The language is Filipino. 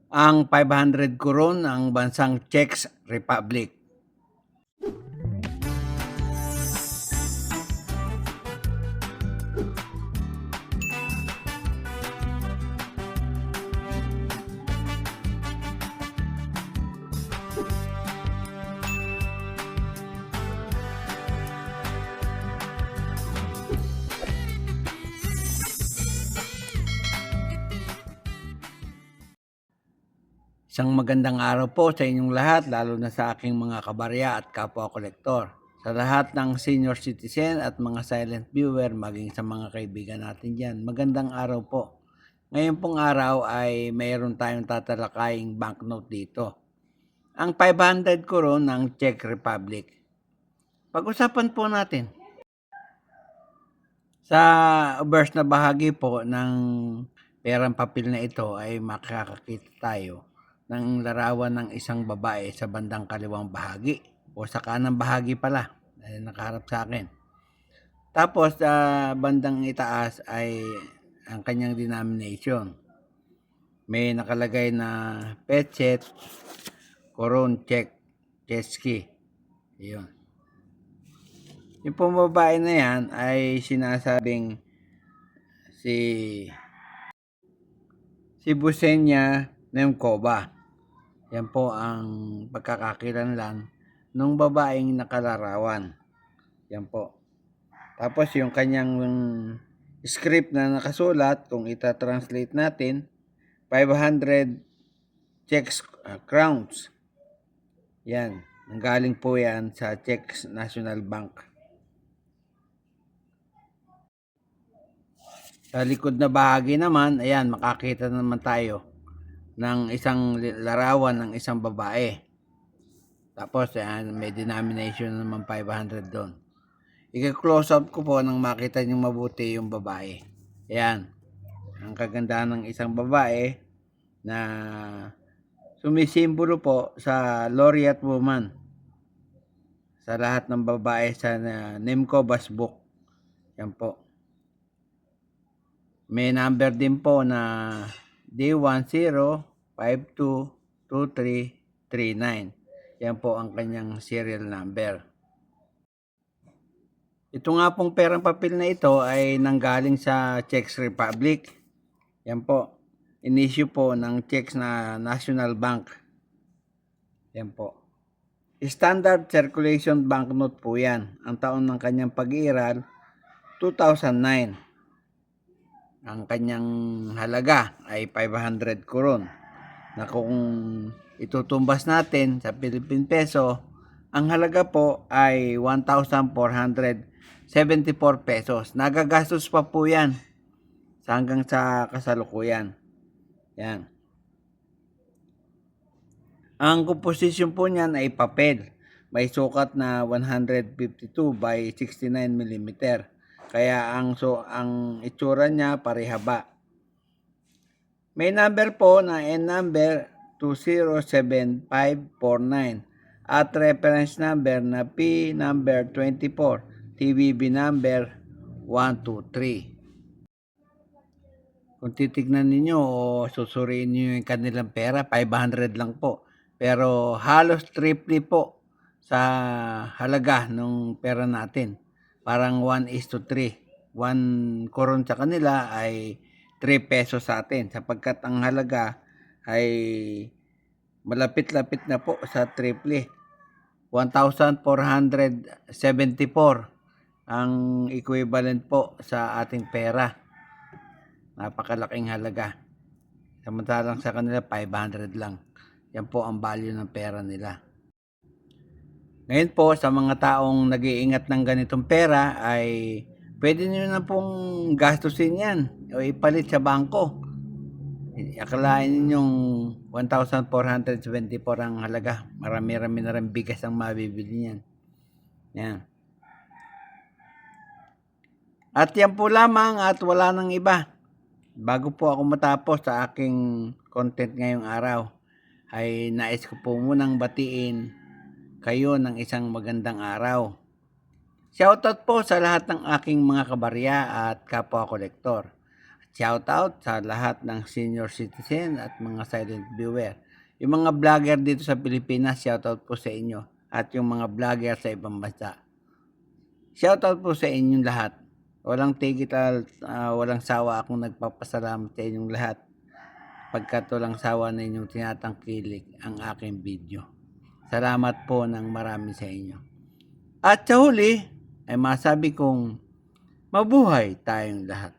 Ang 500 koron ang bansang Czech Republic. Isang magandang araw po sa inyong lahat, lalo na sa aking mga kabarya at kapwa-kolektor. Sa lahat ng senior citizen at mga silent viewer, maging sa mga kaibigan natin dyan, magandang araw po. Ngayon pong araw ay mayroon tayong tatalakaying banknote dito. Ang 500 koron ng Czech Republic. Pag-usapan po natin. Sa obverse na bahagi po ng perang papel na ito ay makakakita tayo ng larawan ng isang babae sa bandang kaliwang bahagi o sa kanang bahagi pala nakaharap sa akin. Tapos sa bandang itaas ay ang kanyang denomination. May nakalagay na Pechet Koron Czechski. Yun. Yung pong babae na yan ay sinasabing si Busenya Nemkova. Yan po ang pagkakakilanlan ng babaeng nakalarawan. Yan po. Tapos yung kanyang script na nakasulat, kung ita-translate natin, 500 Czech crowns. Yan. Nanggaling po yan sa Czech National Bank. Sa likod na bahagi naman, ayan, makakita naman tayo ng isang larawan ng isang babae. Tapos ayan, may denomination naman 500 doon. I-close up ko po nang makita niyo mabuti yung babae. Ayan, ang kagandahan ng isang babae na sumisimbolo po sa laureate woman sa lahat ng babae sa Nemkova's book. Yan po. May number din po na D10522339. Yan po ang kanyang serial number. Ito nga pong perang papel na ito ay nanggaling sa Czech Republic. Yan po. In-issue po ng Czech na National Bank. Yan po. Standard circulation banknote po yan. Ang taon ng kanyang pag-iiral, 2009. Ang kanyang halaga ay 500 koron. Na kung itutumbas natin sa Philippine Peso, ang halaga po ay 1,474 pesos. Nagagastos pa po yan hanggang sa kasalukuyan. Yan. Ang komposisyon po niyan ay papel. May sukat na 152 by 69 mm. Kaya ang itsura niya parehaba. May number po na N number 207549 at reference number na P number 24, TBB number 123. Kung titignan ninyo o susuriin niyo yung kanilang pera, 500 lang po. Pero halos triple po sa halaga ng pera natin. Parang 1:3. 1 koron sa kanila ay 3 pesos sa atin sapagkat ang halaga ay malapit-lapit na po sa triple. 1,474 ang equivalent po sa ating pera. Napakalaking halaga. Samantalang sa kanila 500 lang. Yan po ang value ng pera nila. Ngayon po sa mga taong nag-iingat ng ganitong pera ay pwede nyo na pong gastusin yan o ipalit sa bangko. Akalain ninyong 1,474 ang halaga. Marami-rami na rin bigas ang mabibili niyan. Yan. At yan po lamang at wala nang iba. Bago po ako matapos sa aking content ngayong araw, ay nais ko po munang batiin kayo ng isang magandang araw. Shoutout po sa lahat ng aking mga kabarya at kapwa-kolektor. Shoutout sa lahat ng senior citizen at mga silent viewer. Yung mga vlogger dito sa Pilipinas, shoutout po sa inyo. At yung mga vlogger sa ibang bansa. Shoutout po sa inyong lahat. Walang tigil at walang sawa akong nagpapasalamat sa inyong lahat pagkat walang sawa na inyong tinatangkilik ang aking video. Salamat po ng marami sa inyo. At sa huli, ay masabi kong mabuhay tayong lahat.